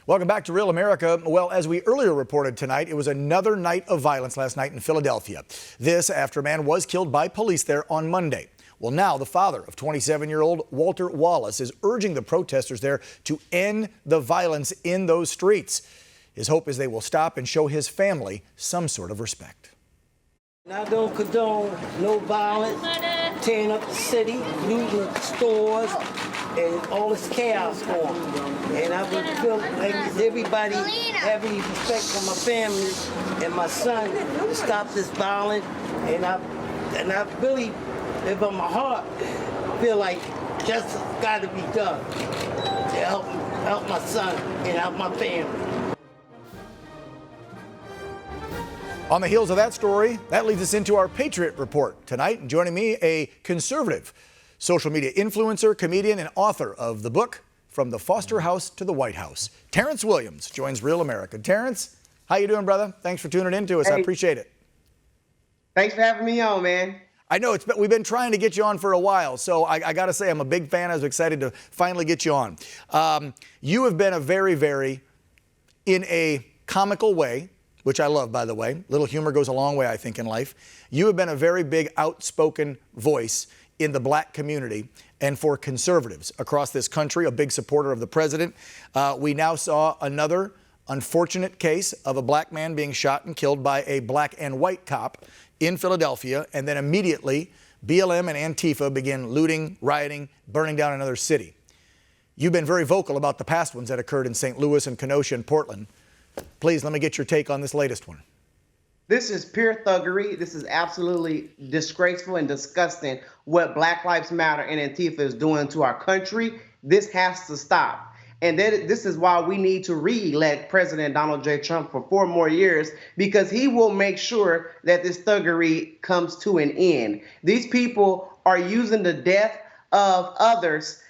Welcome back to Real America. Well, as we earlier reported tonight, it was another night of violence last night in Philadelphia. This after a man was killed by police there on Monday. Well, now the father of 27-year-old Walter Wallace is urging the protesters there to end the violence in those streets. His hope is they will stop and show his family some sort of respect. I don't condone no violence, tearing up the city, looting the stores, and all this chaos going on. And I would feel like everybody having respect for my family and my son to stop this violence. And I really, in my heart, feel like justice got to be done to help my son and help my family. On the heels of that story, that leads us into our Patriot report tonight. And joining me, a conservative social media influencer, comedian, and author of the book, From the Foster House to the White House. Terrence Williams joins Real America. Terrence, how you doing, brother? Thanks for tuning in to us. Hey. I appreciate it. Thanks for having me on, man. I know we've been trying to get you on for a while, so I got to say I'm a big fan. I was excited to finally get you on. You have been a very, in a comical way, which I love, by the way. Little humor goes a long way, I think, in life. You have been a very big, outspoken voice in the black community and for conservatives across this country, a big supporter of the president. We now saw another unfortunate case of a black man being shot and killed by a black and white cop in Philadelphia, and then immediately BLM and Antifa begin looting, rioting, burning down another city. You've been very vocal about the past ones that occurred in St. Louis and Kenosha and Portland. Please, let me get your take on this latest one. This is pure thuggery. This is absolutely disgraceful and disgusting what Black Lives Matter and Antifa is doing to our country. This has to stop. And this is why we need to re-elect President Donald J. Trump for 4 more years, because he will make sure that this thuggery comes to an end. These people are using the death of others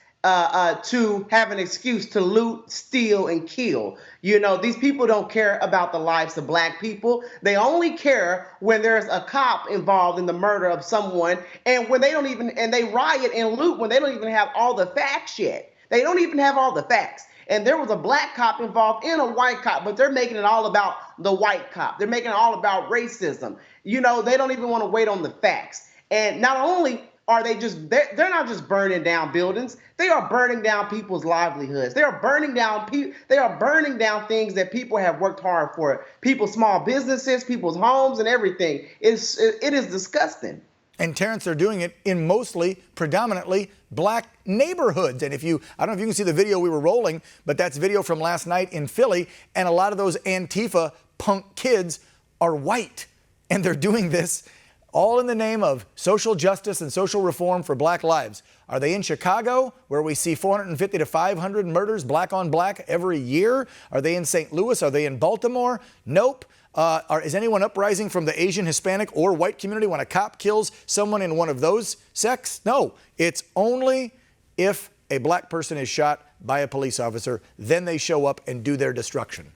to have an excuse to loot, steal, and kill. You know, these people don't care about the lives of black people. They only care when there's a cop involved in the murder of someone, and when they don't even, and they riot and loot when they don't even have all the facts yet. They don't even have all the facts. And there was a black cop involved in a white cop, but they're making it all about the white cop. They're making it all about racism. You know, they don't even want to wait on the facts. And not only are they just, they're not just burning down buildings, they are burning down people's livelihoods. They are burning down things that people have worked hard for. People's small businesses, people's homes, and everything. It is disgusting. And Terrence, they're doing it in mostly, predominantly black neighborhoods. And I don't know if you can see the video we were rolling, but that's video from last night in Philly. And a lot of those Antifa punk kids are white. And they're doing this all in the name of social justice and social reform for black lives. Are they in Chicago, where we see 450 to 500 murders, black on black, every year? Are they in St. Louis? Are they in Baltimore? Nope. Is anyone uprising from the Asian, Hispanic, or white community when a cop kills someone in one of those sects? No. It's only if a black person is shot by a police officer, then they show up and do their destruction.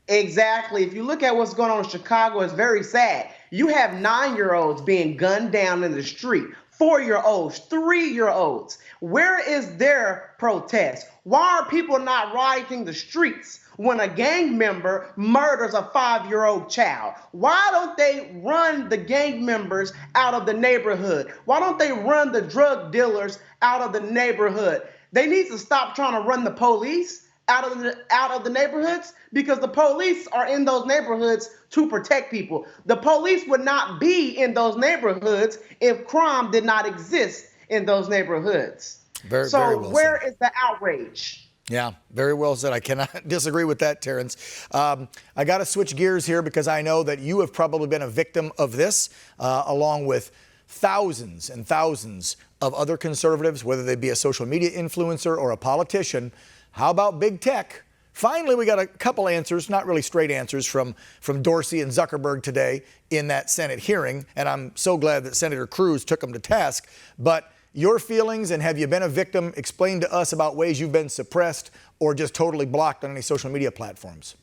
Exactly. If you look at what's going on in Chicago, it's very sad. You have 9-year-olds being gunned down in the street, 4-year-olds, 3-year-olds. Where is their protest? Why are people not rioting the streets when a gang member murders a 5-year-old child? Why don't they run the gang members out of the neighborhood? Why don't they run the drug dealers out of the neighborhood? They need to stop trying to run the police out of the neighborhoods, because the police are in those neighborhoods to protect people. The police would not be in those neighborhoods if crime did not exist in those neighborhoods. Very well where said. Is the outrage? Yeah, very well said. I cannot disagree with that, Terrence. I got to switch gears here, because I know that you have probably been a victim of this, along with thousands and thousands of other conservatives, whether they be a social media influencer or a politician. How about big tech? Finally, we got a couple answers, not really straight answers, from Dorsey and Zuckerberg today in that Senate hearing. And I'm so glad that Senator Cruz took them to task. But your feelings, and have you been a victim? Explain to us about ways you've been suppressed or just totally blocked on any social media platforms.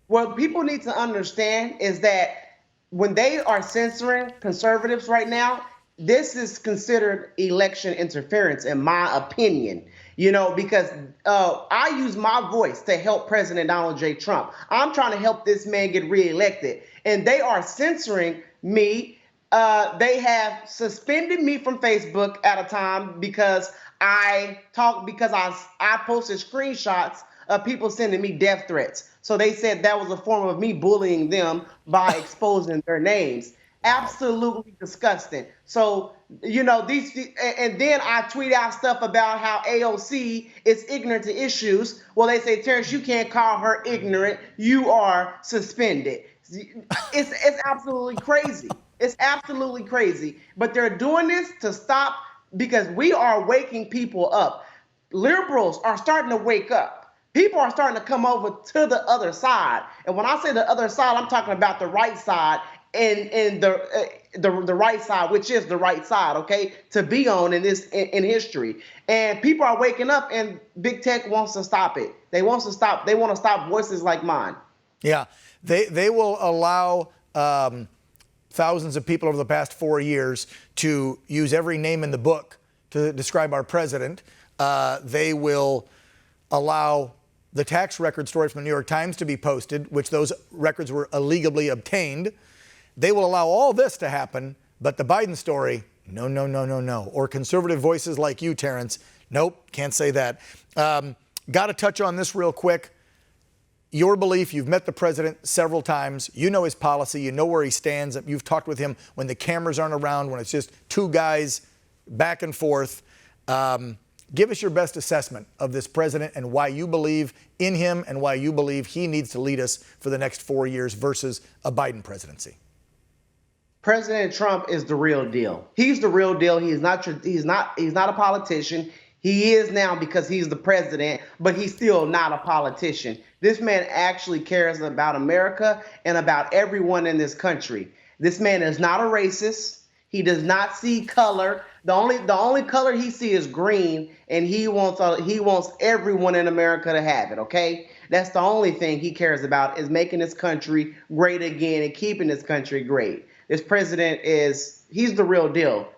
What people need to understand is that when they are censoring conservatives right now, this is considered election interference, in my opinion. You know, because I use my voice to help President Donald J. Trump. I'm trying to help this man get reelected, and they are censoring me. They have suspended me from Facebook at a time because I posted screenshots of people sending me death threats. So they said that was a form of me bullying them by exposing their names. Absolutely disgusting. So, you know, and then I tweet out stuff about how AOC is ignorant to issues. Well, they say, Terrence, you can't call her ignorant. You are suspended. It's absolutely crazy. It's absolutely crazy. But they're doing this to stop because we are waking people up. Liberals are starting to wake up. People are starting to come over to the other side. And when I say the other side, I'm talking about the right side and the right side, which is the right side, okay, to be on in history. And people are waking up, and big tech wants to stop it. They want to stop voices like mine. Yeah, they will allow thousands of people over the past 4 years to use every name in the book to describe our president. They will allow the tax record story from the New York Times to be posted, which those records were illegally obtained. They will allow all this to happen, but the Biden story, no, no, no, no, no. Or conservative voices like you, Terrence, nope, can't say that. Got to touch on this real quick. Your belief, you've met the president several times. You know his policy. You know where he stands. You've talked with him when the cameras aren't around, when it's just two guys back and forth. Give us your best assessment of this president and why you believe in him and why you believe he needs to lead us for the next 4 years versus a Biden presidency. President Trump is the real deal. He's the real deal. He's not a politician. He is now because he's the president, but he's still not a politician. This man actually cares about America and about everyone in this country. This man is not a racist. He does not see color. The only color he sees is green, and he wants everyone in America to have it, okay? That's the only thing he cares about, is making this country great again and keeping this country great. This president he's the real deal.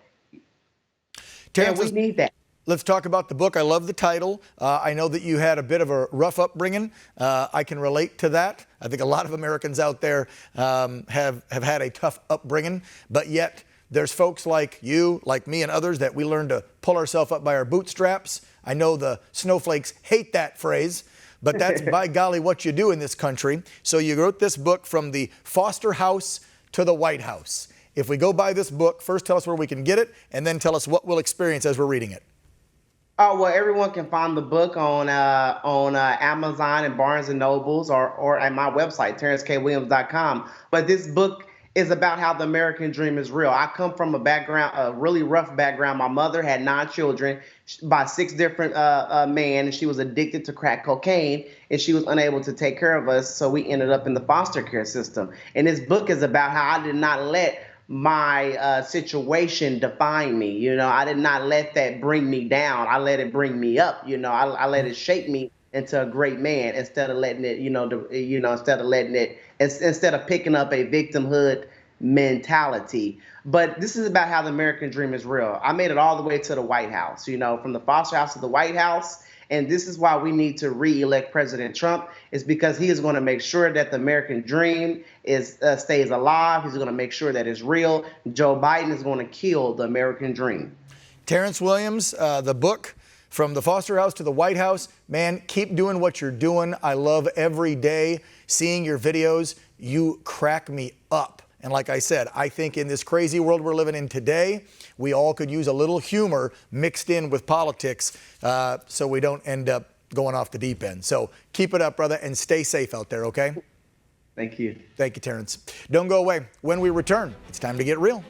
Terrence, and we need that. Let's talk about the book. I love the title. I know that you had a bit of a rough upbringing. I can relate to that. I think a lot of Americans out there have had a tough upbringing, but yet there's folks like you, like me and others, that we learn to pull ourselves up by our bootstraps. I know the snowflakes hate that phrase, but that's by golly what you do in this country. So you wrote this book, From the Foster House to the White House. If we go buy this book, first tell us where we can get it, and then tell us what we'll experience as we're reading it. Oh, well, everyone can find the book on Amazon and Barnes & Nobles or at my website, terrencekwilliams.com. But this book is about how the American dream is real. I come from a really rough background. My mother had 9 children by 6 different men, and she was addicted to crack cocaine, and she was unable to take care of us, so we ended up in the foster care system. And this book is about how I did not let my situation define me. You know, I did not let that bring me down. I let it bring me up. You know, I let it shape me into a great man instead of letting it, instead of picking up a victimhood mentality. But this is about how the American dream is real. I made it all the way to the White House, you know, from the foster house to the White House. And this is why we need to re-elect President Trump, is because he is going to make sure that the American dream stays alive. He's going to make sure that it's real. Joe Biden is going to kill the American dream. Terrence Williams, the book, From the Foster House to the White House. Man, keep doing what you're doing. I love every day seeing your videos. You crack me up. And like I said, I think in this crazy world we're living in today, we all could use a little humor mixed in with politics so we don't end up going off the deep end. So keep it up, brother, and stay safe out there, okay? Thank you. Thank you, Terrence. Don't go away. When we return, it's time to get real.